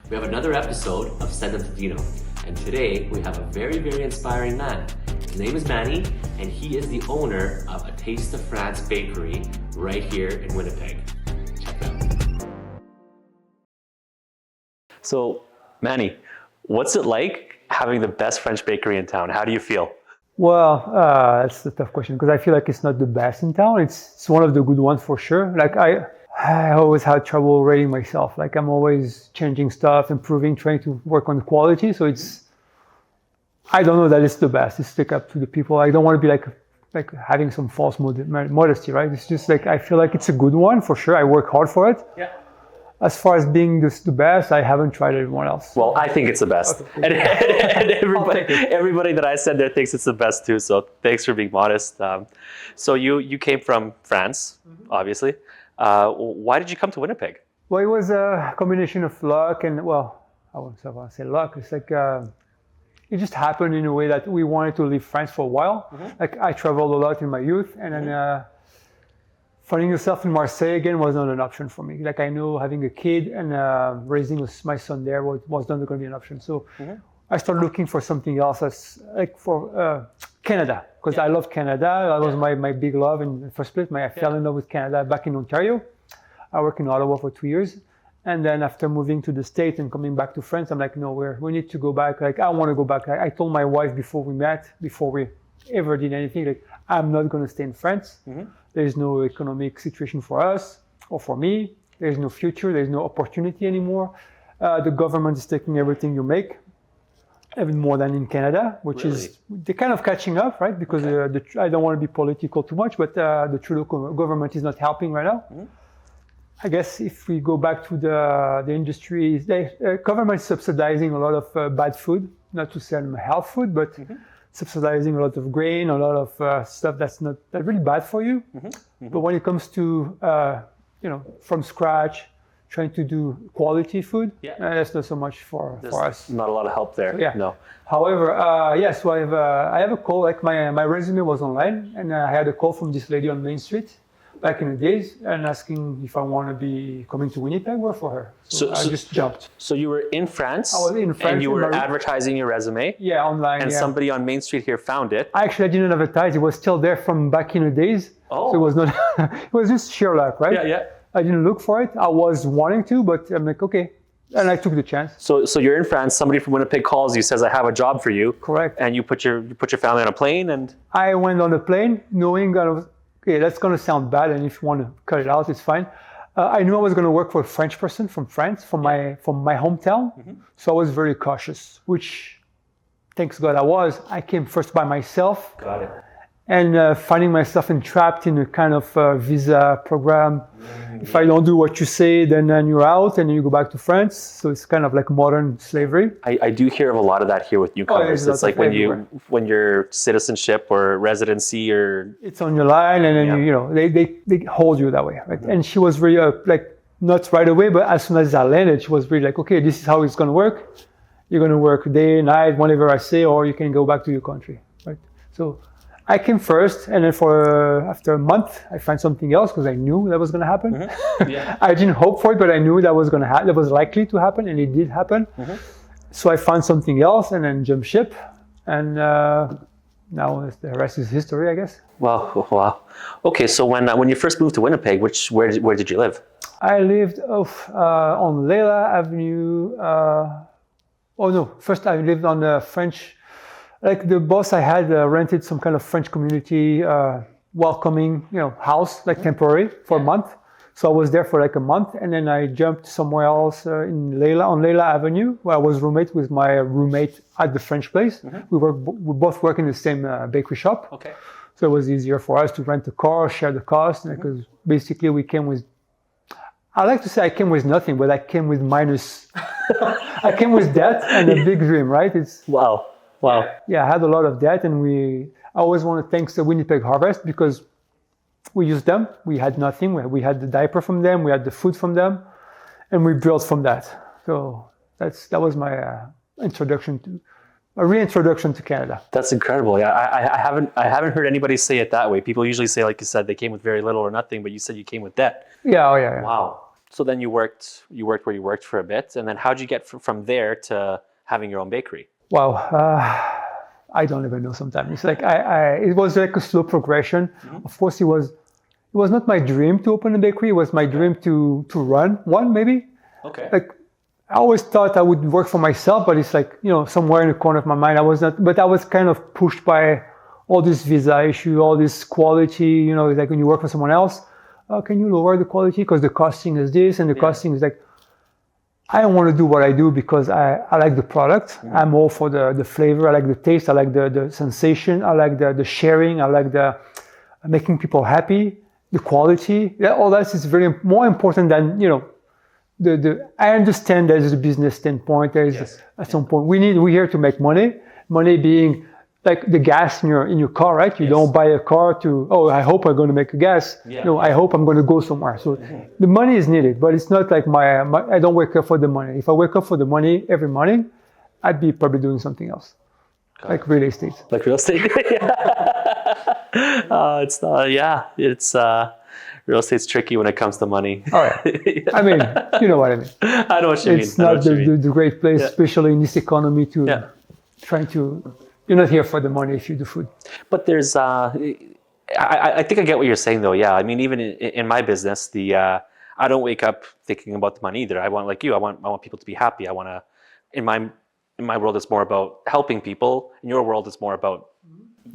We have another episode of Send Them to Dino, and today we have a very, very inspiring man. His name is Manny, and he is the owner of A Taste of France bakery right here in Winnipeg. Check it out. So, Manny, what's it like having the best French bakery in town? How do you feel? Well, that's a tough question because I feel like it's not the best in town. It's one of the good ones for sure. Like I always had trouble rating myself. Like I'm always changing stuff, improving, trying to work on quality. So I don't know that it's the best. It's stick up to the people. I don't want to be like having some false modesty, right? It's just like I feel like it's a good one for sure. I work hard for it. Yeah. As far as being the best, I haven't tried everyone else. Well, I think it's the best. Okay. And everybody that I said there thinks it's the best too. So thanks for being modest. So you came from France, obviously. Why did you come to Winnipeg? Well, it was a combination of luck and, well, I wouldn't say luck. It's like it just happened in a way that we wanted to leave France for a while. Mm-hmm. Like I traveled a lot in my youth, and then finding yourself in Marseille again was not an option for me. Like I know having a kid and raising my son there was not going to be an option. So I started looking for something else, as like for Canada, because I love Canada. That was my big love in the first place. I fell in love with Canada back in Ontario. I worked in Ottawa for 2 years. And then after moving to the States and coming back to France, I'm like, no, we need to go back. Like, I want to go back. I told my wife before we met, before we ever did anything, like, I'm not going to stay in France. Mm-hmm. There's no economic situation for us or for me. There's no future. There's no opportunity anymore. The government is taking everything you make, even more than in Canada, which is they're kind of catching up, right? Because I don't want to be political too much, but the Trudeau government is not helping right now. Mm-hmm. I guess if we go back to the industry, the government is subsidizing a lot of bad food, not to sell health food, but subsidizing a lot of grain, a lot of stuff that's not really bad for you. Mm-hmm. Mm-hmm. But when it comes to from scratch, trying to do quality food, that's not so much for us. Not a lot of help there. So, yeah. No. However, so I have a call. Like my resume was online, and I had a call from this lady on Main Street back in the days, and asking if I want to be coming to Winnipeg, work for her. So I just jumped. So you were in France? I was in France. And you were advertising your resume? Yeah, online. And somebody on Main Street here found it? Actually, I didn't advertise. It was still there from back in the days. Oh. So it was not, it was just sheer luck, right? Yeah. I didn't look for it. I was wanting to, but I'm like, okay. And I took the chance. So you're in France, somebody from Winnipeg calls you, says, I have a job for you. Correct. And you put your family on a plane and? I went on the plane knowing that I was, okay, that's going to sound bad, and if you want to cut it out, it's fine. I knew I was going to work for a French person from France, from my hometown. Mm-hmm. So I was very cautious, which, thanks God I came first by myself. Got it. And finding myself entrapped in a kind of visa program. Mm-hmm. If I don't do what you say, then you're out, and then you go back to France. So it's kind of like modern slavery. I do hear of a lot of that here with newcomers. It's like when your citizenship or residency or it's on your line, and then they hold you that way, right? Mm-hmm. And she was really not right away, but as soon as I landed, she was really like, okay, this is how it's going to work. You're going to work day, night, whenever I say, or you can go back to your country, right? So I came first, and then after a month, I found something else because I knew that was going to happen. Mm-hmm. Yeah. I didn't hope for it, but I knew that was going to happen. That was likely to happen, and it did happen. Mm-hmm. So I found something else, and then jumped ship, and now the rest is history, I guess. Wow. Okay, so when you first moved to Winnipeg, where did you live? I lived on Leila Avenue. First I lived on the French. Like the boss I had rented some kind of French community welcoming, house, like temporary for a month. So I was there for like a month, and then I jumped somewhere else on Leila Avenue, where I was roommate with my roommate at the French place. Mm-hmm. We both work in the same bakery shop. Okay. So it was easier for us to rent a car, share the cost, because basically we came with. I like to say I came with nothing, but I came with minus. I came with debt and a big dream, right? Wow. Yeah, I had a lot of debt, and I always want to thank the Winnipeg Harvest because we used them. We had nothing. We had the diaper from them. We had the food from them, and we built from that. So that was my reintroduction to Canada. That's incredible. Yeah, I haven't heard anybody say it that way. People usually say, like you said, they came with very little or nothing, but you said you came with debt. Yeah. Wow. So then you worked where you worked for a bit, and then how'd you get from there to having your own bakery? Wow. I don't even know sometimes. It's like it was like a slow progression. Of course, it was not my dream to open a bakery. It was my dream to run one, maybe. Okay. Like I always thought I would work for myself, but it's like, somewhere in the corner of my mind, I was not, but I was kind of pushed by all this visa issue, all this quality, like when you work for someone else, can you lower the quality? Because the costing is this and the costing is like, I don't want to do what I do because I like the product. I'm all for the flavor. I like the taste. I like the sensation. I like the sharing. I like the making people happy. The quality. Yeah, all that is very more important than I understand there's a business standpoint. There's at some point we're here to make money. Money being like the gas in your car, right? You don't buy a car I hope I'm going to make a gas. No, I hope I'm going to go somewhere. So the money is needed, but it's not like I don't wake up for the money. If I wake up for the money every morning, I'd be probably doing something else, like real estate. Like real estate? It's real estate's tricky when it comes to money. All right. I mean, you know what I mean. I know what you mean. It's not the great place, especially in this economy, trying to. You're not here for the money if you do food. But there's, I think I get what you're saying though. Yeah, I mean, even in my business, I don't wake up thinking about the money either. I want, like you, I want people to be happy. I want to, in my world, it's more about helping people. In your world, it's more about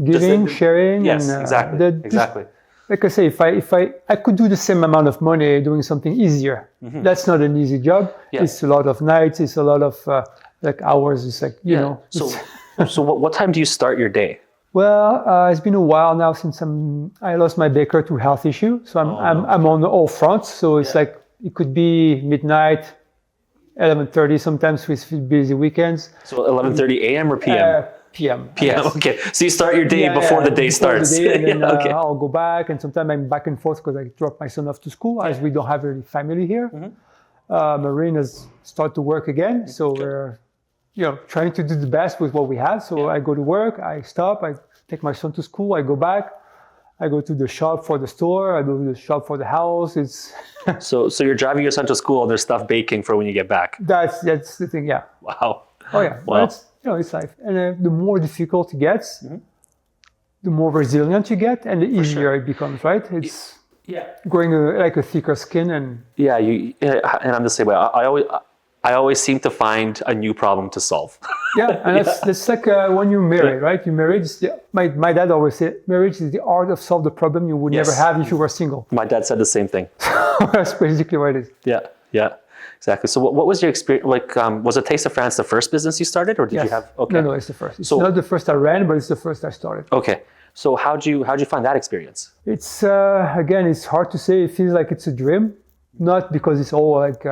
giving, sharing. Yes, and, exactly. Like I say, if I could do the same amount of money doing something easier, that's not an easy job. Yeah. It's a lot of nights. It's a lot of like hours. It's like So what time do you start your day? Well, it's been a while now since I lost my baker to health issue. So I'm on all fronts. So it's like it could be midnight, 11:30 sometimes with busy weekends. So 11:30 a.m. or p.m.? PM. PM. Okay. So you start your day before the day starts. And then I'll go back, and sometimes I'm back and forth because I drop my son off to school, as we don't have any family here. Marine has started to work again, so we're trying to do the best with what we have. So I go to work, I stop, I take my son to school, I go back, I go to the shop for the store, I go to the shop for the house. It's so you're driving your son to school and there's stuff baking for when you get back. That's the thing, yeah. Wow. Oh yeah. Wow. It's life. And the more difficult it gets, the more resilient you get, and the easier it becomes, right? It's growing like a thicker skin and and I'm the same way. I always seem to find a new problem to solve. And that's like when you're married, right? You're married. My dad always said, marriage is the art of solve the problem you would never have if you were single. My dad said the same thing. That's basically what it is. Yeah, exactly. So what was your experience? Like, was it Taste of France the first business you started, or did you have? Okay. No, it's the first. It's not the first I ran, but it's the first I started. Okay. So how'd you find that experience? It's again, it's hard to say. It feels like it's a dream, not because it's all like.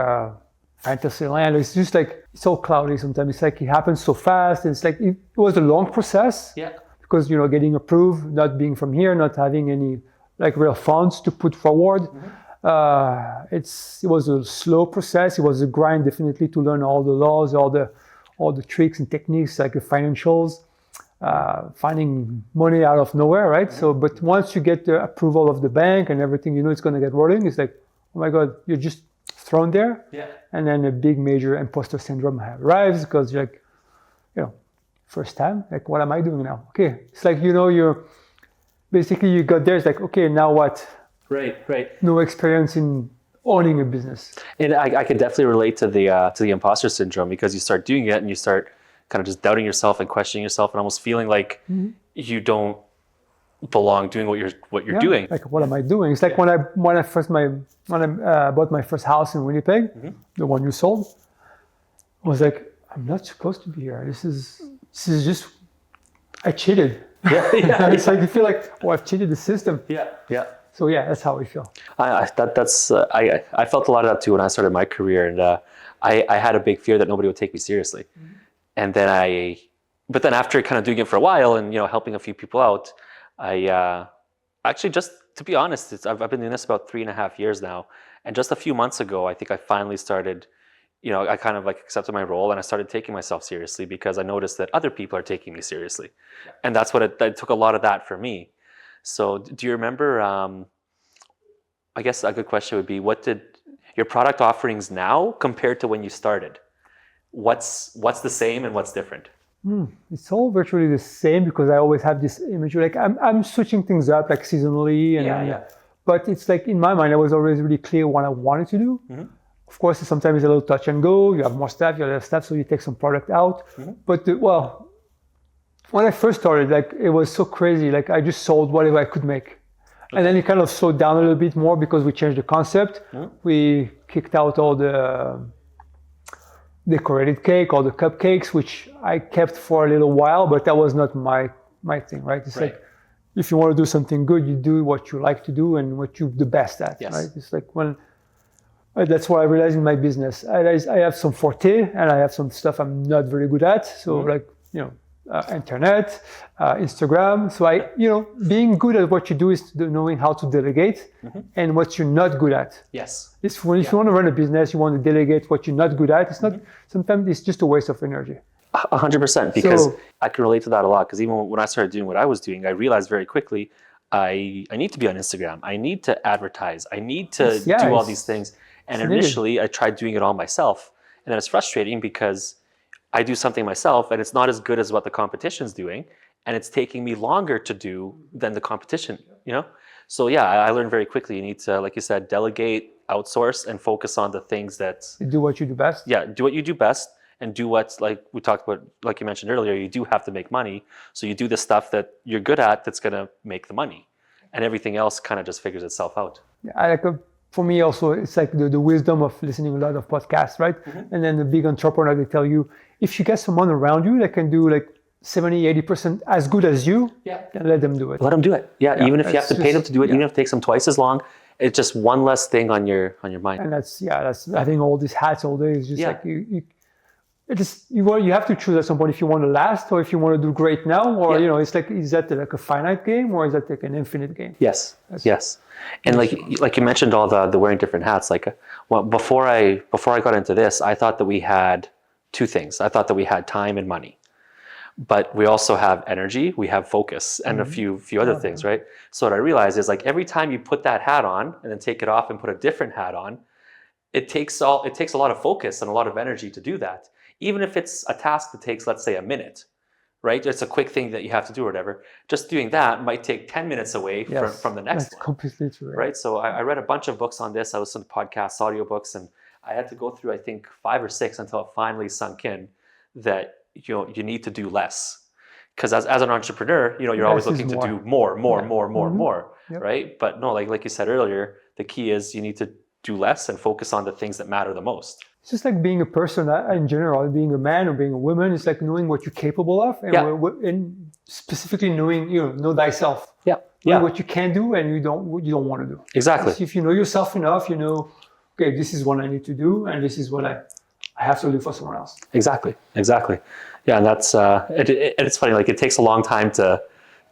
Fantasy land. It's just like it's all cloudy sometimes. It's like it happens so fast. It's like it was a long process. Yeah. Because getting approved, not being from here, not having any like real funds to put forward. It was a slow process. It was a grind definitely to learn all the laws, all the tricks and techniques like the financials, finding money out of nowhere, right? So, but once you get the approval of the bank and everything, it's going to get rolling. It's like, oh my God, you're just thrown there. Yeah. And then a big major imposter syndrome arrives because you're like, first time, like, what am I doing now? Okay. It's like, you're basically you got there. It's like, okay, now what? Right. No experience in owning a business. And I could definitely relate to the imposter syndrome because you start doing it and you start kind of just doubting yourself and questioning yourself and almost feeling like you don't belong doing what you're doing. Like, what am I doing? It's like when I bought my first house in Winnipeg, the one you sold, I was like, I'm not supposed to be here. This is just, I cheated. It's like you feel like, I've cheated the system. Yeah. So that's how we feel. I felt a lot of that too when I started my career, and I had a big fear that nobody would take me seriously. And then but then after kind of doing it for a while and helping a few people out, I actually, just to be honest, I've been doing this about 3.5 years now, and just a few months ago, I think I finally started. I kind of like accepted my role and I started taking myself seriously because I noticed that other people are taking me seriously, and that's what it took a lot of that for me. So, do you remember? I guess a good question would be, what did your product offerings now compared to when you started. What's the same and what's different? It's all virtually the same because I always have this image. Like I'm switching things up like seasonally, and but it's like in my mind I was always really clear what I wanted to do. Of course, sometimes it's a little touch and go. You have more staff, you have less staff, so you take some product out. But when I first started, like it was so crazy. Like I just sold whatever I could make, and then it kind of slowed down a little bit more because we changed the concept. We kicked out all the decorated cake, all the cupcakes, which I kept for a little while, but that was not my thing, right? It's like if you want to do something good, you do what you like to do and what you're the best at, right? It's like that's what I realized in my business. I have some forte and I have some stuff I'm not very good at. So like, internet, Instagram. So being good at what you do is knowing how to delegate and what you're not good at. Yes. If you want to run a business, you want to delegate what you're not good at. It's not, sometimes it's just a waste of energy. 100%, because I can relate to that a lot. Because even when I started doing what I was doing, I realized very quickly, I need to be on Instagram. I need to advertise. I need to do all these things. And initially I tried doing it all myself. And then it's frustrating because I do something myself and it's not as good as what the competition's doing. And it's taking me longer to do than the competition, So I learned very quickly. You need to, like you said, delegate, outsource, and focus on the things that... Do what you do best. Yeah, do what you do best and do what's, like we talked about, like you mentioned earlier, you do have to make money. So you do the stuff that you're good at that's going to make the money. And everything else kind of just figures itself out. Yeah, for me also, it's like the wisdom of listening a lot of podcasts, right? And then the big entrepreneur, they tell you, if you get someone around you that can do like 70, 80% as good as you, then let them do it. Let them do it. Yeah, even if you have to pay them to do it, even if it takes them twice as long, it's just one less thing on your mind. And that's having all these hats all day is just like you have to choose at some point if you want to last or if you want to do great now, or it's like, is that like a finite game or is that like an infinite game? Yes. And like you mentioned, all the wearing different hats. Like, before I got into this, I thought that we had two things. I thought that we had time and money, but we also have energy, we have focus, and a few other things, right? So what I realized is like every time you put that hat on and then take it off and put a different hat on, it takes a lot of focus and a lot of energy to do that. Even if it's a task that takes, let's say, a minute, right? It's a quick thing that you have to do or whatever. Just doing that might take 10 minutes away from the next one. That's completely true. Right? So I read a bunch of books on this. I listened to podcasts, audiobooks, and I had to go through, I think, 5 or 6 until it finally sunk in that you need to do less. Because as an entrepreneur, you're always looking to do more, right? But no, like you said earlier, the key is you need to do less and focus on the things that matter the most. It's just like being a person in general, being a man or being a woman. It's like knowing what you're capable of, and specifically knowing, know thyself. Knowing what you can do and you don't want to do. Exactly. If you know yourself enough, okay, this is what I need to do, and this is what I have to do for someone else. Exactly. Yeah, and that's it's funny. Like it takes a long time to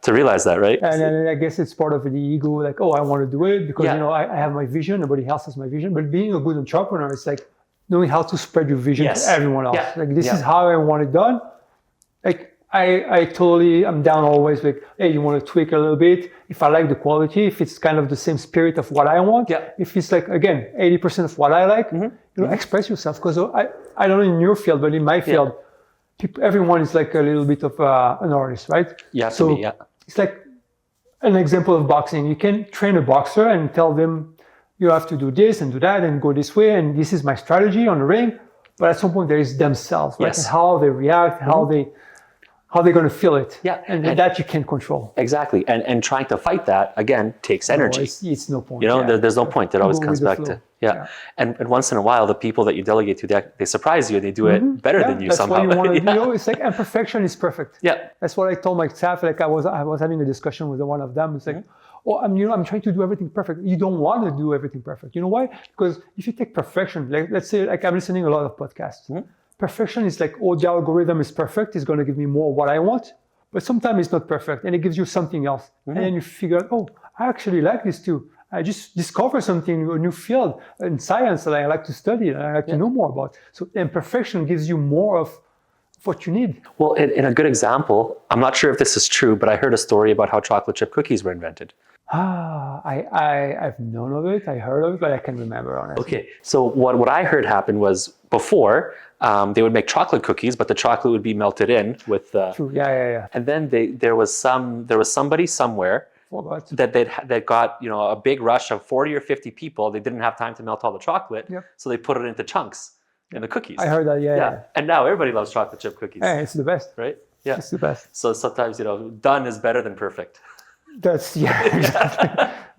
realize that, right? And then I guess it's part of the ego, like, oh, I want to do it because I have my vision. Nobody else has my vision. But being a good entrepreneur, it's like knowing how to spread your vision to everyone else. Like this is how I want it done. Like I'm down always. Like, hey, you want to tweak a little bit? If I like the quality, if it's kind of the same spirit of what I want, if it's like again 80% of what I like, express yourself. Because I don't know in your field, but in my field, everyone is like a little bit of an artist, right? It's like an example of boxing. You can train a boxer and tell them you have to do this and do that and go this way and this is my strategy on the ring. But at some point there is themselves, right? And how they react, how they're going to feel it. And that you can control. Exactly. And trying to fight that, again, takes energy. It's no point. There's no point. It always comes back to, And once in a while, the people that you delegate to, they surprise you. They do it better than you somehow. That's what you want to do. It's like, and perfection is perfect. That's what I told my staff. Like I was having a discussion with one of them. It's like, I'm trying to do everything perfect. You don't want to do everything perfect. You know why? Because if you take perfection, like let's say, like I'm listening to a lot of podcasts. Perfection is like, the algorithm is perfect. It's going to give me more what I want. But sometimes it's not perfect and it gives you something else. And then you figure out, I actually like this too. I just discovered something, a new field in science that I like to study and I like to know more about. So imperfection gives you more of what you need. Well, in a good example, I'm not sure if this is true, but I heard a story about how chocolate chip cookies were invented. I've known of it, I heard of it, but I can't remember honestly. Okay, so what I heard happened was before they would make chocolate cookies, but the chocolate would be melted in with True. Yeah. and then there was somebody somewhere Forgot. that got a big rush of 40 or 50 people. They didn't have time to melt all the chocolate, Yep. so they put it into chunks in the cookies. I heard that. Yeah. And now everybody loves chocolate chip cookies, Yeah, it's the best. right? Yeah, It's the best. so sometimes done is better than perfect. That's exactly.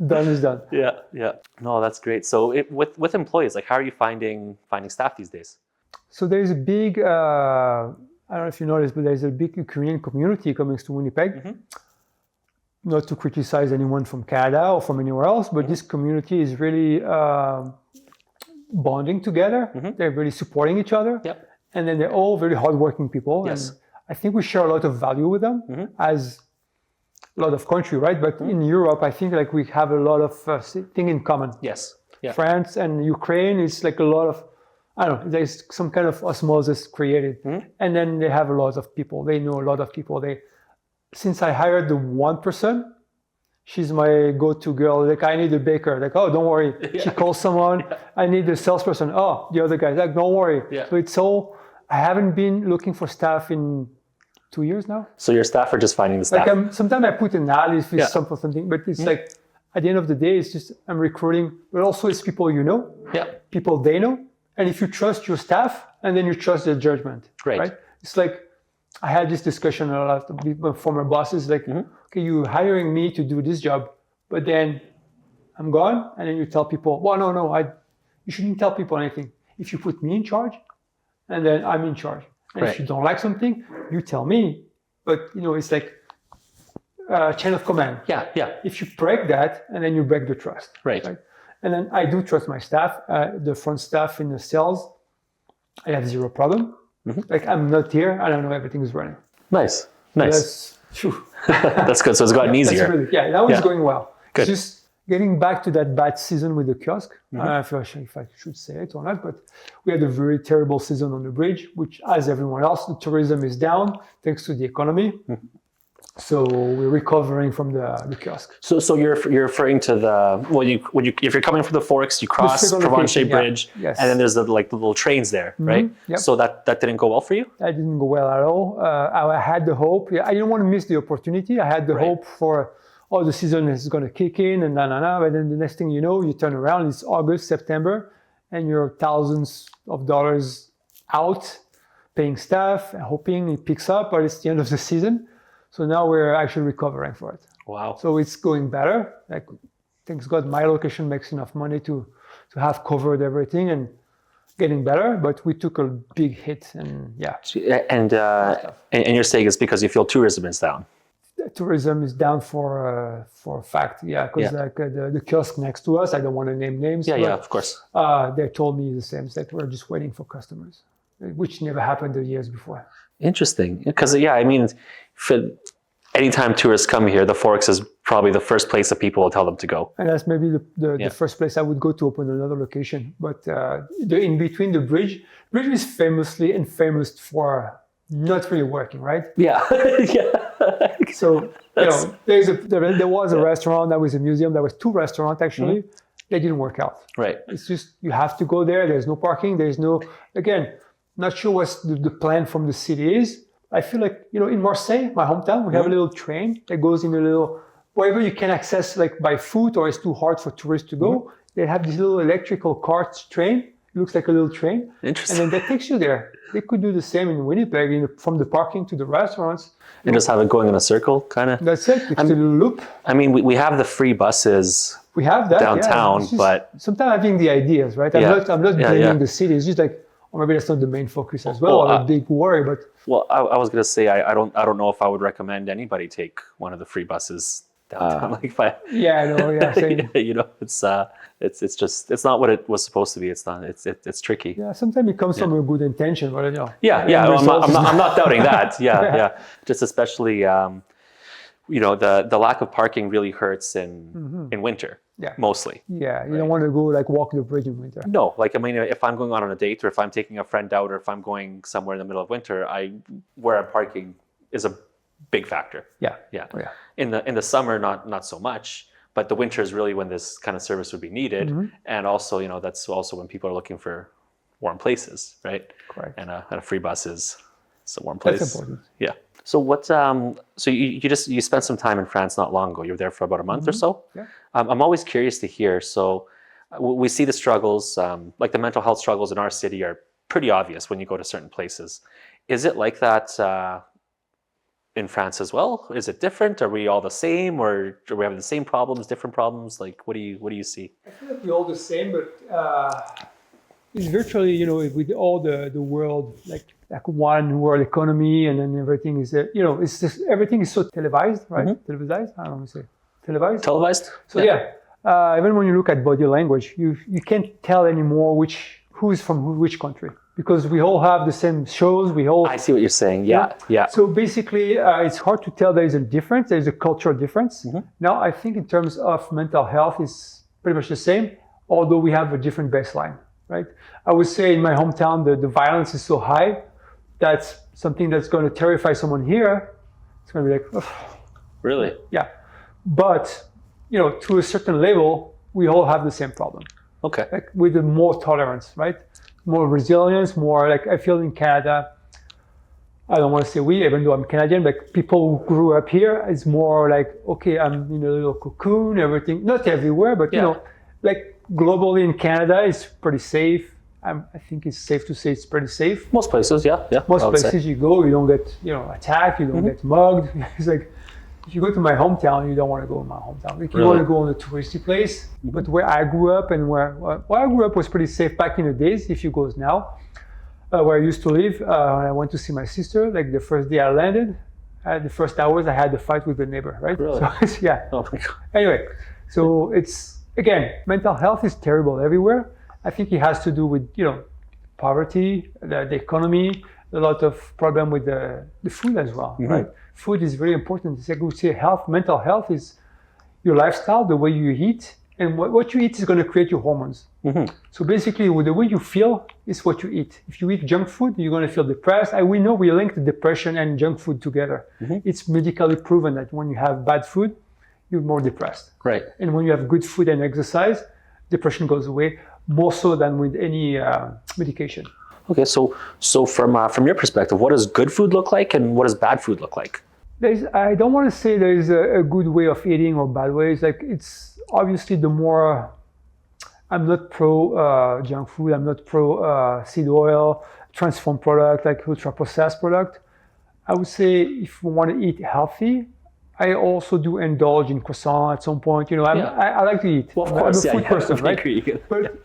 Done is done. Yeah. No, that's great. So with employees, like how are you finding staff these days? So there's a big, I don't know if you noticed, but there's a big Ukrainian community coming to Winnipeg. Mm-hmm. Not to criticize anyone from Canada or from anywhere else, but this community is really bonding together. Mm-hmm. They're really supporting each other. Yep. And then they're all very hardworking people. Yes. And I think we share a lot of value with them as a lot of country, right? But in Europe, I think like we have a lot of thing in common. Yes. Yeah. France and Ukraine is like a lot of, I don't know, there's some kind of osmosis created. And then they have a lot of people. They know a lot of people. Since I hired the one person, she's my go-to girl. Like, I need a baker. Like, oh, don't worry. Yeah. She calls someone. Yeah. I need a salesperson. Oh, the other guy's like, don't worry. Yeah. So it's all, I haven't been looking for staff in 2 years now. So your staff are just finding the staff? Like sometimes I put an ad if it's something, but it's like, at the end of the day, it's just, I'm recruiting, but also it's people you know, people they know. And if you trust your staff, and then you trust their judgment, right? It's like, I had this discussion a lot with my former bosses, like, okay, you're hiring me to do this job, but then I'm gone, and then you tell people, well, no, you shouldn't tell people anything. If you put me in charge, and then I'm in charge. And if you don't like something, you tell me. But, it's like chain of command. Yeah. If you break that, and then you break the trust. Right. And then I do trust my staff, the front staff in the sales. I have zero problem. Like, I'm not here, and I know everything is running. Nice. That's good. So it's gotten easier. That was going well. Good. It's just getting back to that bad season with the kiosk. I don't know if I should say it or not, but we had a very terrible season on the bridge, which, as everyone else, the tourism is down thanks to the economy. So we're recovering from the kiosk. So you're referring to if you're coming from the Forks, you cross Provencher Bridge, and then there's the little trains there, right? Yep. So that didn't go well for you? That didn't go well at all. I had the hope. I didn't want to miss the opportunity. I had the hope for, the season is going to kick in and but then the next thing you know, you turn around, it's August, September, and you're thousands of dollars out paying staff, hoping it picks up, but it's the end of the season. So now we're actually recovering for it. Wow. So it's going better. Like, thanks God, my location makes enough money to have covered everything and getting better. But we took a big hit, and And you're saying it's because you feel tourism is down. Tourism is down for a fact. Because the kiosk next to us, I don't want to name names. Yeah, of course. They told me the same. It's like, we're just waiting for customers, which never happened the years before. Interesting, because anytime tourists come here, the Forks is probably the first place that people will tell them to go. And that's maybe the first place I would go to open another location. But in between the bridge is famously and famous for not really working, right? Yeah. So there was a restaurant, that was a museum, there was 2 restaurants actually. They didn't work out. Right. It's just, you have to go there. There's no parking. There's no, again, not sure what the plan from the city is. I feel like, in Marseille, my hometown, we have a little train that goes in a little, wherever you can access like by foot or it's too hard for tourists to go. They have this little electrical cart train. It looks like a little train. Interesting. And then that takes you there. They could do the same in Winnipeg, from the parking to the restaurants. And just have it going in a circle, kind of? That's it. It's a little loop. I mean, we have the free buses. We have that downtown, but sometimes having the ideas, right? I'm not blaming the city. It's just like, or maybe that's not the main focus as well, or a big worry. But I was gonna say I don't know if I would recommend anybody take one of the free buses downtown. Same. It's not what it was supposed to be. It's not. It's tricky. Yeah, sometimes it comes from a good intention, but I'm not doubting that. Yeah. Just especially the lack of parking really hurts in winter. Yeah. Mostly. Yeah, you don't want to go walk the bridge in winter. No, if I'm going out on a date or if I'm taking a friend out or if I'm going somewhere in the middle of winter, where I'm parking is a big factor. Yeah. In the summer, not so much, but the winter is really when this kind of service would be needed. And also, that's also when people are looking for warm places, right? Correct. And a free bus is a warm place. That's important. Yeah. So what? So you spent some time in France not long ago. You were there for about a month or so. Yeah. I'm always curious to hear. So we see the struggles, like the mental health struggles in our city are pretty obvious when you go to certain places. Is it like that in France as well? Is it different? Are we all the same, or do we have the same problems, different problems? Like, what do you see? I feel like we're all the same, but it's virtually, with all the world, like one world economy, and then everything is, it's just, everything is so televised, right? Televised? I don't know how to say. Televised? Televised? So even when you look at body language, you can't tell anymore who is from which country, because we all have the same shows. I see what you're saying. Yeah. So basically, it's hard to tell there is a difference. There is a cultural difference. Now, I think in terms of mental health, it's pretty much the same, although we have a different baseline, right? I would say in my hometown, the violence is so high, that's something that's going to terrify someone here. It's going to be like, ugh. Really? Yeah. But, to a certain level, we all have the same problem. Okay. Like with more tolerance, right? More resilience, more like I feel in Canada, I don't want to say we, even though I'm Canadian, like people who grew up here, it's more like, okay, I'm in a little cocoon, everything, not everywhere, but like globally in Canada, it's pretty safe. I think it's safe to say it's pretty safe. Most places, yeah. Most places you go, you don't get, attacked, you don't get mugged. It's like, if you go to my hometown, you don't want to go in my hometown. Like you want to go on a touristy place. But where I grew up and where I grew up was pretty safe back in the days, if you go now. Where I used to live, when I went to see my sister, like the first day I landed, the first hours I had a fight with the neighbor, right? Really? So, yeah. Oh my God. Anyway, so it's, again, mental health is terrible everywhere. I think it has to do with, poverty, the economy, a lot of problem with the food as well, right? Food is very important. It's like we say mental health is your lifestyle, the way you eat, and what you eat is going to create your hormones. So basically, the way you feel is what you eat. If you eat junk food, you're going to feel depressed. We know we link depression and junk food together. It's medically proven that when you have bad food, you're more depressed. Right. And when you have good food and exercise, depression goes away more so than with any medication. Okay, so from your perspective, what does good food look like and what does bad food look like? I don't want to say there is a good way of eating or bad ways. Like it's obviously the more, I'm not pro junk food, I'm not pro seed oil, transformed product, like ultra processed product. I would say if you want to eat healthy, I also do indulge in croissant at some point. I like to eat. Well, of course, I'm a food person, right? But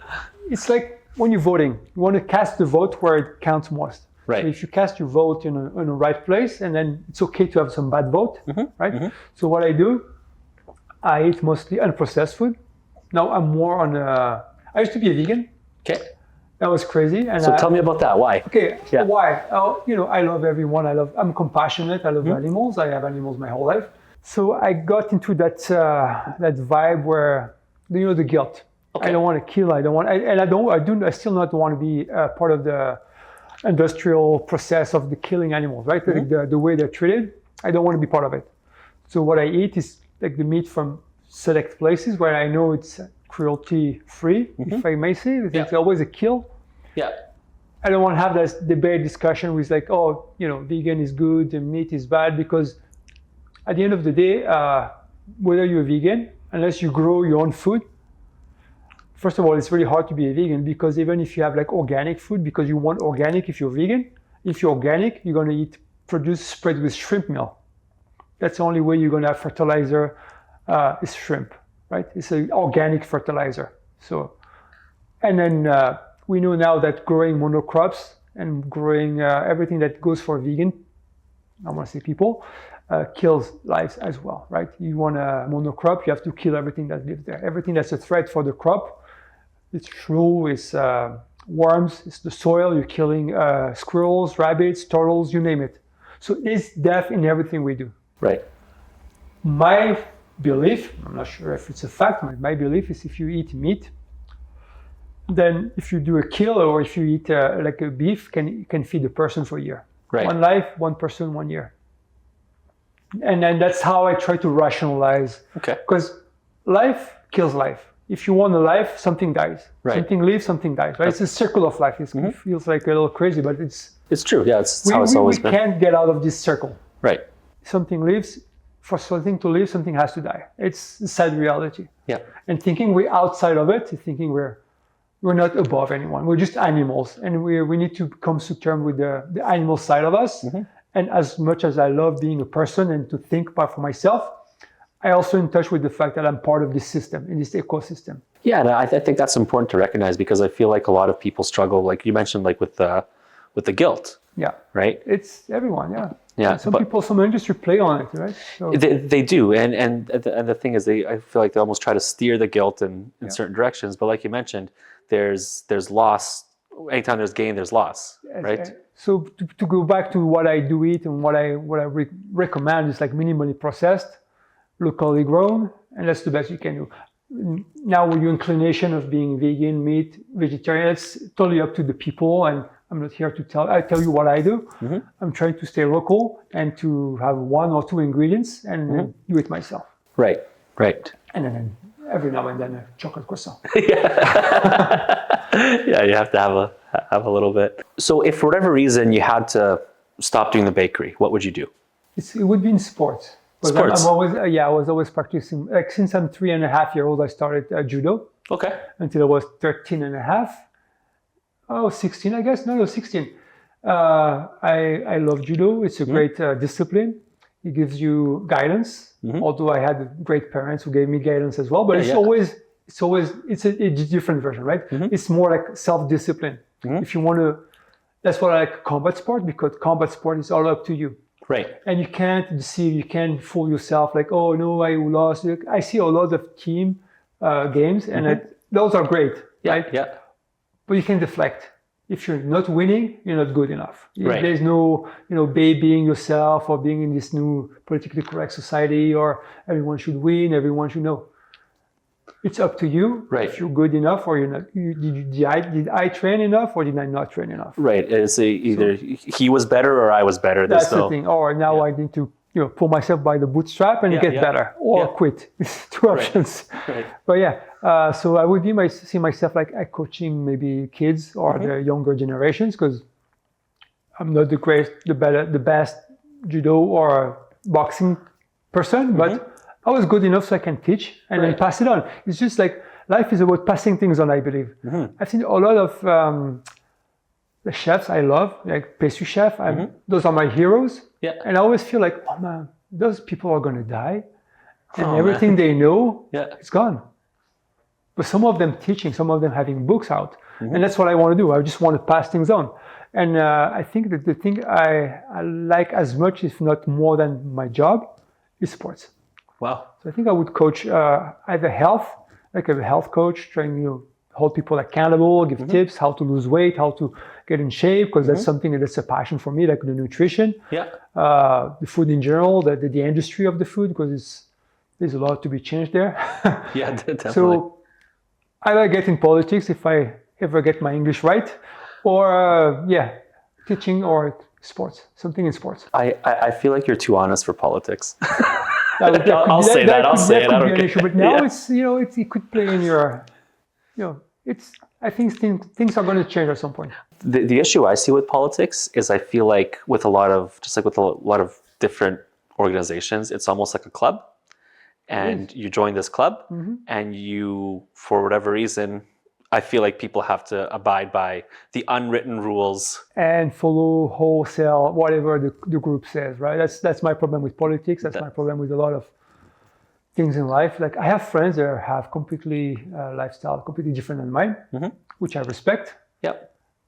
it's like when you're voting, you want to cast the vote where it counts most. Right. So if you cast your vote in a right place, and then it's okay to have some bad vote, right? So what I do, I eat mostly unprocessed food. Now I'm more on I used to be a vegan. Okay. That was crazy. And so tell me about that. Why? Okay. Yeah. Why? I love everyone. I'm compassionate. I love animals. I have animals my whole life. So I got into that vibe where, the guilt. Okay. I don't want to kill. I still not want to be part of the industrial process of the killing animals, right? The way they're treated. I don't want to be part of it. So what I eat is like the meat from select places where I know it's cruelty free, if I may say. It's always a kill. Yeah. I don't want to have that debate discussion with like, vegan is good and meat is bad, because at the end of the day, whether you're a vegan, unless you grow your own food, first of all, it's really hard to be a vegan, because even if you have like organic food, because you want organic if you're vegan, if you're organic, you're going to eat spread with shrimp meal. That's the only way you're going to have fertilizer is shrimp, right? It's an organic fertilizer. So, and then we know now that growing monocrops and growing everything that goes for vegan, I want to say people, kills lives as well, right? You want a monocrop, you have to kill everything that lives there. Everything that's a threat for the crop, it's true, it's worms, it's the soil, you're killing squirrels, rabbits, turtles, you name it. So it's death in everything we do. Right. My belief, I'm not sure if it's a fact, but my belief is if you eat meat, then if you do a kill or if you eat like a beef, you can feed a person for a year. Right. One life, one person, 1 year. And then that's how I try to rationalize. Okay. Because life kills life. If you want a life, something dies. Right. Something lives, something dies. Right? It's a circle of life. It feels like a little crazy, but it's true. Yeah, it's how it's always been. We can't get out of this circle. Right. Something lives. For something to live, something has to die. It's a sad reality. Yeah. And thinking we're outside of it, thinking we're not above anyone. We're just animals, and we need to come to terms with the animal side of us. And as much as I love being a person and to think about for myself, I also in touch with the fact that I'm part of this system, in this ecosystem. Yeah, and I think that's important to recognize, because I feel like a lot of people struggle, like you mentioned, like with the guilt. Yeah. Right. It's everyone. Yeah. Yeah. And some industry play on it, right? So, they do, and the thing is, I feel like they almost try to steer the guilt in certain directions. But like you mentioned, there's loss. Anytime there's gain, there's loss, right? So to go back to what I do eat and what I recommend is like minimally processed, locally grown, and that's the best you can do. Now with your inclination of being vegan, meat, vegetarian, it's totally up to the people, and I'm not here to tell you what I do. I'm trying to stay local and to have 1 or 2 ingredients and do it myself. Right. And then every now and then a chocolate croissant. Yeah, you have to have a little bit. So if for whatever reason you had to stop doing the bakery, what would you do? It would be in sports. Sports. I was always practicing. Like since I'm 3.5 years old, I started judo. Okay. Until I was 13 and a half. Oh, 16, I guess. No, 16. I love judo. It's a great discipline. It gives you guidance. Although I had great parents who gave me guidance as well, but it's a different version, right? It's more like self-discipline. If you want to, that's what I like combat sport, because combat sport is all up to you. Right. And you can't deceive, you can't fool yourself like, oh no, I lost. I see a lot of team games, and those are great, right? Yeah. But you can deflect. If you're not winning, you're not good enough. Right. There's no, babying yourself or being in this new politically correct society, or everyone should win, everyone should know. It's up to you. Right. If you're good enough or you're not. Did I train enough or did I not train enough? Right. It's either he was better or I was better. That's the thing. Or now I need to pull myself by the bootstrap and get better, or quit. Two options. Right. But so I would see myself like coaching maybe kids or the younger generations, because I'm not the best judo or boxing person, but I was good enough so I can teach and then pass it on. It's just like life is about passing things on, I believe. I've seen a lot of the chefs I love, like pastry chef. Those are my heroes. Yeah. And I always feel like, oh man, those people are going to die, and everything they know, it's gone. But some of them teaching, some of them having books out, and that's what I want to do. I just want to pass things on. And I think that the thing I like as much, if not more than my job, is sports. Wow. So I think I would coach either health, like a health coach, trying to hold people accountable, give tips, how to lose weight, how to get in shape, because that's something that's a passion for me, like the nutrition, the food in general, the industry of the food, because there's a lot to be changed there. Yeah, definitely. So either get in politics if I ever get my English right, or teaching or sports, something in sports. I feel like you're too honest for politics. I'll say that. I'll say it. I don't care. But now it could play in your, I think things are going to change at some point. The issue I see with politics is I feel like with a lot of different organizations, it's almost like a club, and you join this club, and you, for whatever reason, I feel like people have to abide by the unwritten rules and follow wholesale whatever the group says, right? That's my problem with politics. That's my problem with a lot of things in life. Like I have friends that have completely lifestyle completely different than mine, which I respect. Yeah,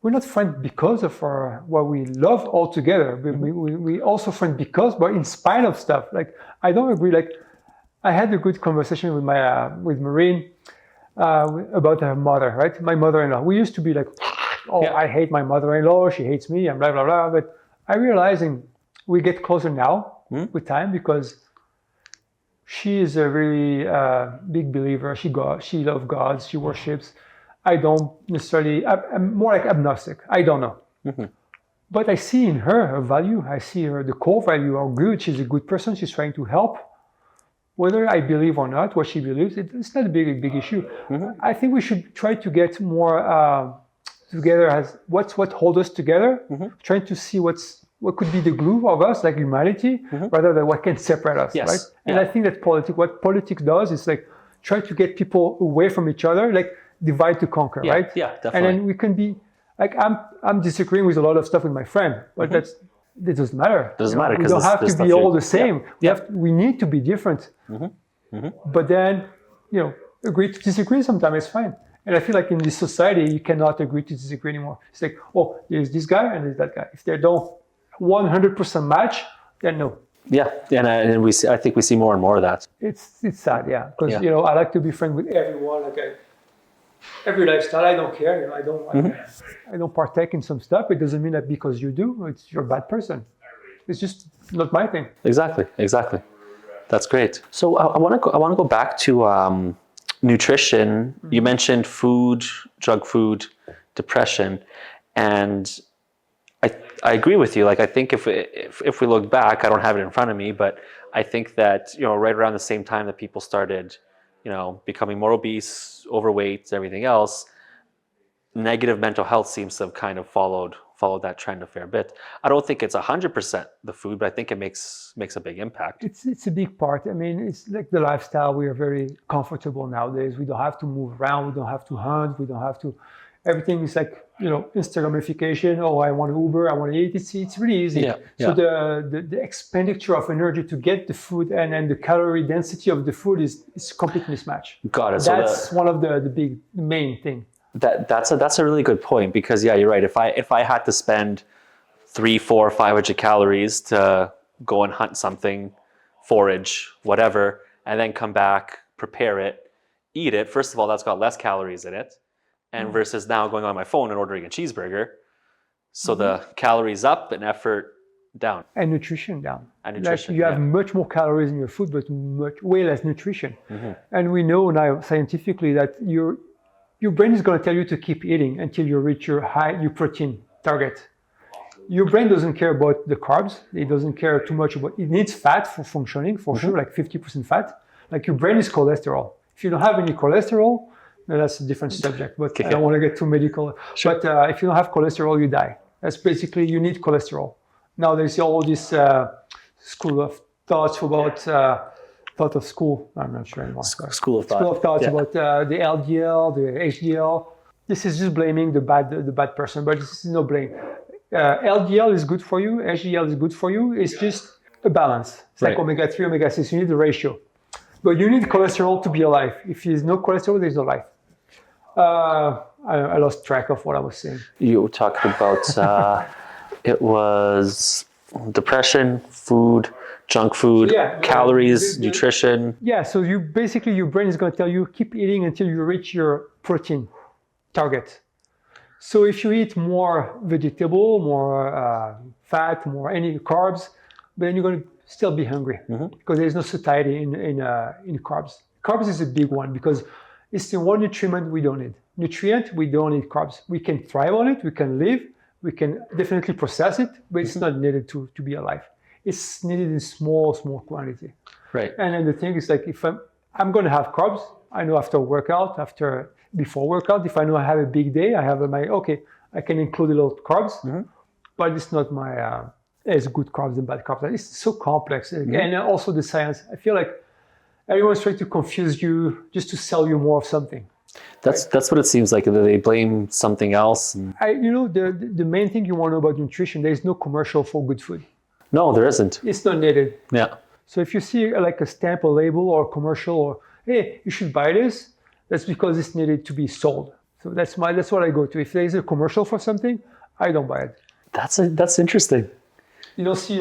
we're not friends because of what we love altogether. We also friends because, but in spite of stuff. Like I don't agree. Like I had a good conversation with with Marine. About her mother, right? My mother-in-law. We used to be like, I hate my mother-in-law, she hates me, and blah, blah, blah. But I realizing we get closer now with time, because she is a really big believer. She loves God, she worships. I don't necessarily, I'm more like agnostic. I don't know. But I see in her value. I see her, the core value, how good, she's a good person, she's trying to help. whether I believe or not what she believes, it's not a big issue. I think we should try to get more together as what holds us together, trying to see what could be the glue of us, like humanity, rather than what can separate us, Yes. right? And I think that what politics does is like try to get people away from each other, like divide to conquer, right? Yeah, definitely. And then we can be like, I'm disagreeing with a lot of stuff with my friend, but it doesn't matter. Doesn't matter. We don't have to be all the same. Yeah. We need to be different. But then, agree to disagree sometimes, it's fine. And I feel like in this society, you cannot agree to disagree anymore. It's like, oh, there's this guy and there's that guy. If they don't 100% match, then no. Yeah, and I think we see more and more of that. It's sad, yeah. Because, I like to be friends with everyone. Like every lifestyle, I don't care. I don't partake in some stuff. It doesn't mean that because you do, you're a bad person. It's just not my thing. Exactly. That's great. So I want to go back to nutrition. You mentioned food, junk food, depression, and I agree with you. Like I think if we look back, I don't have it in front of me, but I think that right around the same time that people started, becoming more obese, overweight, everything else, negative mental health seems to have kind of followed that trend a fair bit. I don't think it's 100% the food, but I think it makes a big impact. It's a big part. I mean, it's like the lifestyle. We are very comfortable nowadays. We don't have to move around. We don't have to hunt. We don't have to. Everything is like Instagramification. Oh, I want to Uber. I want to eat. It's really easy. So the expenditure of energy to get the food and the calorie density of the food is complete mismatch. Got it. That's one of the main thing. That's a really good point, because you're right. If I had to spend 300, 400, 500 calories to go and hunt something, forage, whatever, and then come back, prepare it, eat it, first of all, that's got less calories in it, and versus now going on my phone and ordering a cheeseburger. So the calories up and effort down. And nutrition down. Like you have much more calories in your food, but way less nutrition. And we know now scientifically that your brain is going to tell you to keep eating until you reach your protein target. Your brain doesn't care about the carbs. It doesn't care too much about. It needs fat for functioning, for sure, like 50% fat. Like your brain is cholesterol. If you don't have any cholesterol, then that's a different subject. But I don't want to get too medical. Sure. But if you don't have cholesterol, you die. That's basically, you need cholesterol. Now there's all this school of thoughts about. Thought of school, I'm not sure anymore. School of thoughts about the LDL, the HDL. This is just blaming the bad person, but this is no blame. LDL is good for you, HDL is good for you. It's just a balance. It's like omega-3, omega-6. You need the ratio. But you need cholesterol to be alive. If there's no cholesterol, there's no life. I lost track of what I was saying. You were talking about, it was depression, food, junk food, calories, nutrition. Yeah, so your brain is going to tell you, keep eating until you reach your protein target. So if you eat more vegetable, more fat, more any carbs, then you're going to still be hungry because there's no satiety in carbs. Carbs is a big one because it's the one nutrient we don't need. We don't need carbs. We can thrive on it, we can live, we can definitely process it, but it's not needed to be alive. It's needed in small quantity. Right. And then the thing is like, if I'm going to have carbs, I know before workout, if I know I have a big day, I have I can include a lot of carbs, but it's not my, it's good carbs and bad carbs. It's so complex. And also the science, I feel like everyone's trying to confuse you just to sell you more of something. That's what it seems like. They blame something else. The main thing you want to know about nutrition, there's no commercial for good food. No, there isn't. It's not needed. Yeah. So if you see like a stamp, a label, or a commercial, or hey, you should buy this, that's because it's needed to be sold. So that's what I go to. If there is a commercial for something, I don't buy it. That's interesting. You don't see